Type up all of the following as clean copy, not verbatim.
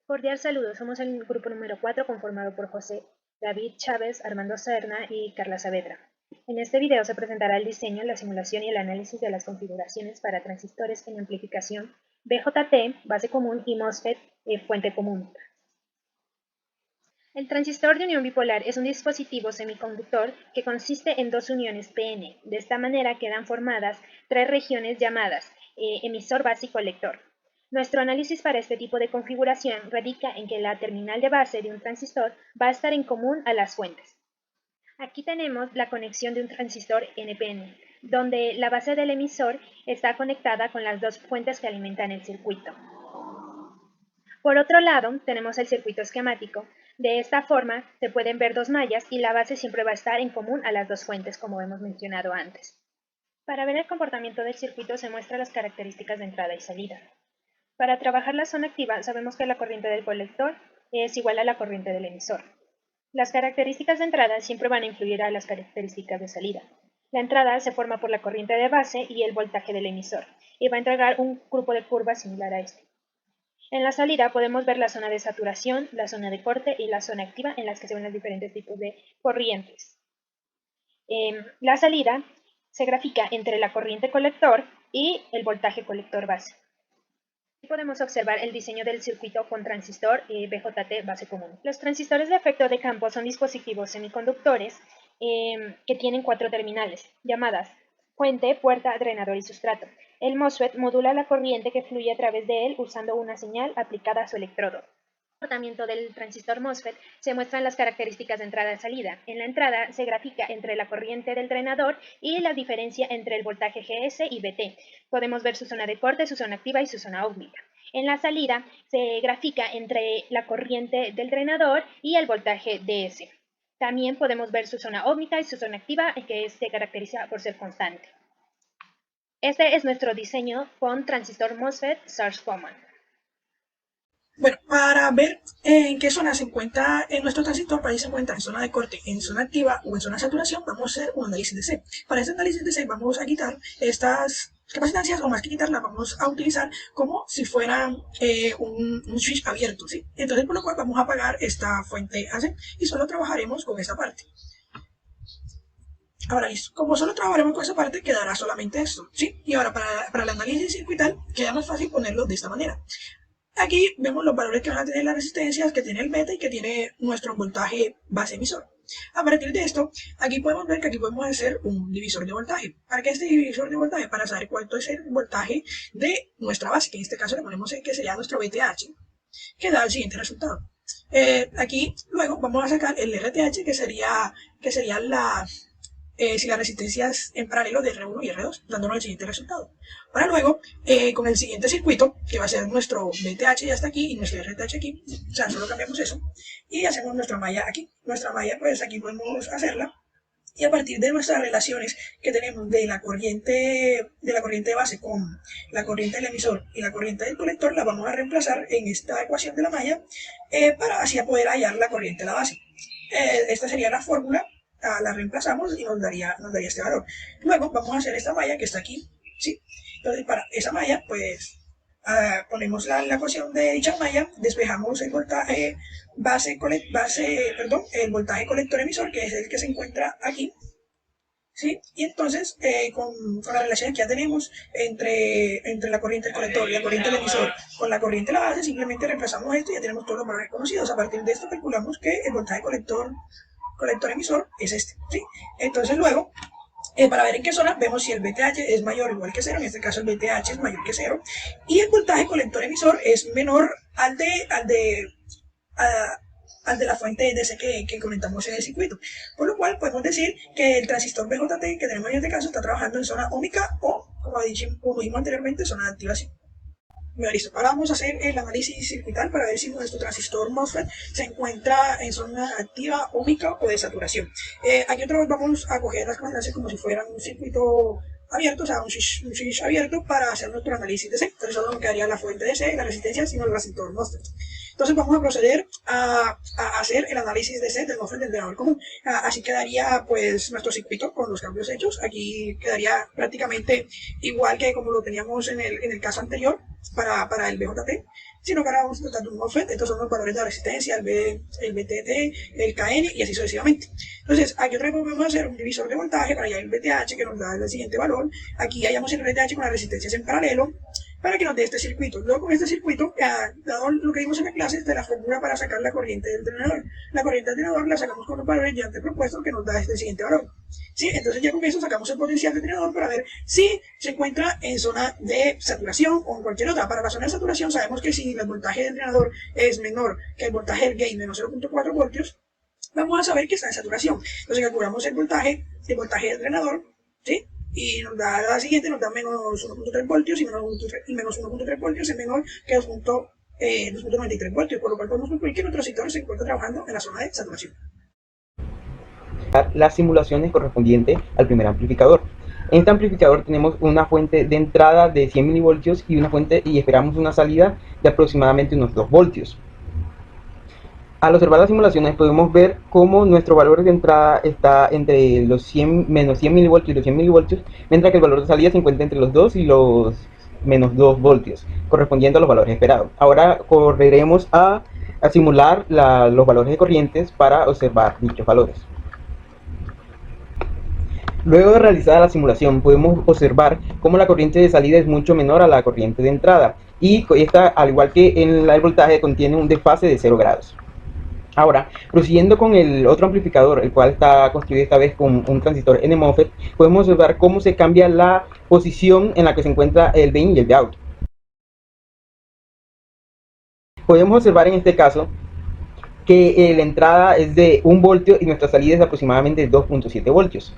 Cordial saludo, somos el grupo número 4 conformado por José David Chávez, Armando Serna y Carla Saavedra. En este video se presentará el diseño, la simulación y el análisis de las configuraciones para transistores en amplificación BJT, base común, y MOSFET, fuente común. El transistor de unión bipolar es un dispositivo semiconductor que consiste en dos uniones PN. De esta manera quedan formadas tres regiones llamadas emisor, base y colector. Nuestro análisis para este tipo de configuración radica en que la terminal de base de un transistor va a estar en común a las fuentes. Aquí tenemos la conexión de un transistor NPN, donde la base del emisor está conectada con las dos fuentes que alimentan el circuito. Por otro lado, tenemos el circuito esquemático. De esta forma, se pueden ver dos mallas y la base siempre va a estar en común a las dos fuentes, como hemos mencionado antes. Para ver el comportamiento del circuito se muestran las características de entrada y salida. Para trabajar la zona activa, sabemos que la corriente del colector es igual a la corriente del emisor. Las características de entrada siempre van a influir a las características de salida. La entrada se forma por la corriente de base y el voltaje del emisor, y va a entregar un grupo de curvas similar a este. En la salida podemos ver la zona de saturación, la zona de corte y la zona activa en las que se ven los diferentes tipos de corrientes. La salida se grafica entre la corriente colector y el voltaje colector base. Podemos observar el diseño del circuito con transistor BJT base común. Los transistores de efecto de campo son dispositivos semiconductores que tienen cuatro terminales, llamadas fuente, puerta, drenador y sustrato. El MOSFET modula la corriente que fluye a través de él usando una señal aplicada a su electrodo. El comportamiento del transistor MOSFET se muestran las características de entrada y salida. En la entrada se grafica entre la corriente del drenador y la diferencia entre el voltaje GS y VT. Podemos ver su zona de corte, su zona activa y su zona óhmica. En la salida se grafica entre la corriente del drenador y el voltaje DS. También podemos ver su zona óhmica y su zona activa, que se caracteriza por ser constante. Este es nuestro diseño con transistor MOSFET Source Common. Bueno, para ver en qué zona se encuentra en nuestro transistor, para ahí se encuentra en zona de corte, en zona activa o en zona de saturación, vamos a hacer un análisis de C. Para este análisis de C vamos a quitar estas capacitancias, o más que quitarlas, vamos a utilizar como si fuera un switch abierto, ¿sí? Entonces, por lo cual vamos a apagar esta fuente AC y solo trabajaremos con esta parte. Ahora listo, como solo trabajaremos con esa parte, quedará solamente esto, ¿sí? Y ahora para el análisis circuital queda más fácil ponerlo de esta manera. Aquí vemos los valores que van a tener las resistencias, que tiene el beta y que tiene nuestro voltaje base emisor. A partir de esto, aquí podemos ver que aquí podemos hacer un divisor de voltaje. ¿Para qué este divisor de voltaje? Para saber cuánto es el voltaje de nuestra base, que en este caso le ponemos que sería nuestro VTH, que da el siguiente resultado. Aquí luego vamos a sacar el RTH, que sería si las resistencias en paralelo de R1 y R2, dándonos el siguiente resultado. Para luego, con el siguiente circuito, que va a ser nuestro VTH ya está aquí y nuestro RTH aquí, o sea, solo cambiamos eso, y hacemos nuestra malla aquí. Nuestra malla, pues aquí podemos hacerla, y a partir de nuestras relaciones que tenemos de la corriente de base con la corriente del emisor y la corriente del colector, la vamos a reemplazar en esta ecuación de la malla para así poder hallar la corriente de la base. Esta sería la fórmula. La reemplazamos y nos daría este valor. Luego vamos a hacer esta malla que está aquí, ¿sí? Entonces para esa malla, pues ponemos la ecuación de dicha malla, despejamos el voltaje el voltaje colector emisor, que es el que se encuentra aquí, ¿sí? Y entonces con las relaciones que ya tenemos entre la corriente del colector y la corriente del emisor con la corriente de la base, simplemente reemplazamos esto y ya tenemos todos los valores conocidos. A partir de esto calculamos que el voltaje colector emisor es este, ¿sí? Entonces luego, para ver en qué zona, vemos si el VTH es mayor o igual que 0, en este caso el VTH es mayor que 0, y el voltaje colector emisor es menor al de la fuente DC que comentamos en el circuito. Por lo cual podemos decir que el transistor BJT que tenemos en este caso está trabajando en zona óhmica o, como dijimos anteriormente, zona de activación. Bueno, listo. Ahora vamos a hacer el análisis circuital para ver si nuestro transistor MOSFET se encuentra en zona activa, óhmica o de saturación. Aquí otra vez vamos a coger las capacitancias como si fueran un circuito abierto, o sea, un switch abierto para hacer nuestro análisis de C. Entonces solo nos quedaría la fuente de C, la resistencia, sino el transistor MOSFET. Entonces vamos a proceder a hacer el análisis de C del MOSFET del drenador común. Así quedaría pues nuestro circuito con los cambios hechos. Aquí quedaría prácticamente igual que como lo teníamos en el caso anterior para el BJT. sino que ahora vamos a tratar de un MOSFET. Estos son los valores de resistencia, el VTT, el KN y así sucesivamente. Entonces, aquí otra vez podemos hacer un divisor de voltaje para hallar el VTH que nos da el siguiente valor. Aquí hallamos el VTH con las resistencias en paralelo para que nos dé este circuito. Luego con este circuito, dado lo que vimos en la clase, de la fórmula para sacar la corriente del drenador. La corriente del drenador la sacamos con los valores ya antes propuestos que nos da este siguiente valor. ¿Sí? Entonces ya con eso sacamos el potencial del drenador para ver si se encuentra en zona de saturación o en cualquier otra. Para la zona de saturación sabemos que si el voltaje del drenador es menor que el voltaje del gate menos 0.4 voltios, vamos a saber que está en saturación. Entonces calculamos el voltaje del drenador, ¿sí? Y nos da la siguiente, nos da menos 1.3 voltios y menos 1.3 voltios es menor que 2.93 voltios, por lo cual podemos concluir que nuestro sector se encuentra trabajando en la zona de saturación. Las simulaciones correspondientes al primer amplificador. En este amplificador tenemos una fuente de entrada de 100 milivoltios y esperamos una salida de aproximadamente unos 2 voltios. Al observar las simulaciones podemos ver cómo nuestro valor de entrada está entre los menos 100 milivoltios y los 100 milivoltios, mientras que el valor de salida se encuentra entre los 2 y los menos 2 voltios, correspondiendo a los valores esperados. Ahora correremos a simular los valores de corrientes para observar dichos valores. Luego de realizada la simulación podemos observar cómo la corriente de salida es mucho menor a la corriente de entrada, y esta, al igual que en el voltaje, contiene un desfase de 0 grados. Ahora, prosiguiendo con el otro amplificador, el cual está construido esta vez con un transistor N-MOSFET, podemos observar cómo se cambia la posición en la que se encuentra el VIN y el Vout. Podemos observar en este caso que la entrada es de 1 voltio y nuestra salida es de aproximadamente 2.7 voltios.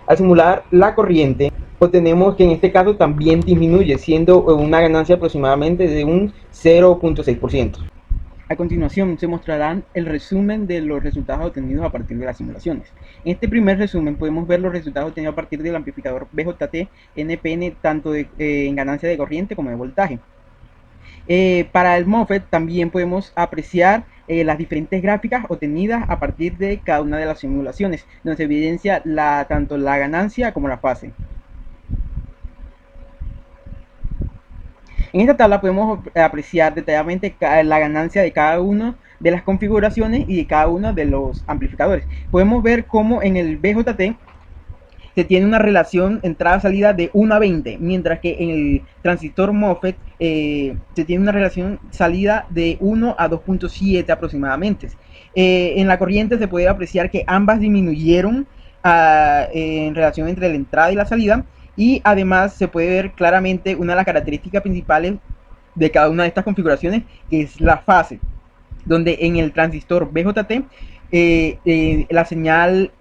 Al simular la corriente, obtenemos que en este caso también disminuye, siendo una ganancia aproximadamente de un 0.6%. A continuación se mostrarán el resumen de los resultados obtenidos a partir de las simulaciones. En este primer resumen podemos ver los resultados obtenidos a partir del amplificador BJT NPN, tanto en ganancia de corriente como de voltaje. Para el MOSFET también podemos apreciar las diferentes gráficas obtenidas a partir de cada una de las simulaciones, donde se evidencia tanto la ganancia como la fase. En esta tabla podemos apreciar detalladamente la ganancia de cada una de las configuraciones y de cada uno de los amplificadores. Podemos ver cómo en el BJT se tiene una relación entrada-salida de 1 a 20, mientras que en el transistor MOSFET se tiene una relación salida de 1 a 2.7 aproximadamente. En la corriente se puede apreciar que ambas disminuyeron en relación entre la entrada y la salida, y además se puede ver claramente una de las características principales de cada una de estas configuraciones, que es la fase, donde en el transistor BJT la señal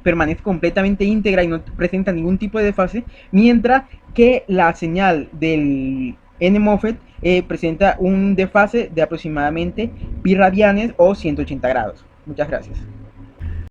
permanece completamente íntegra y no presenta ningún tipo de desfase, mientras que la señal del N-MOSFET presenta un desfase de aproximadamente pi radianes o 180 grados. Muchas gracias.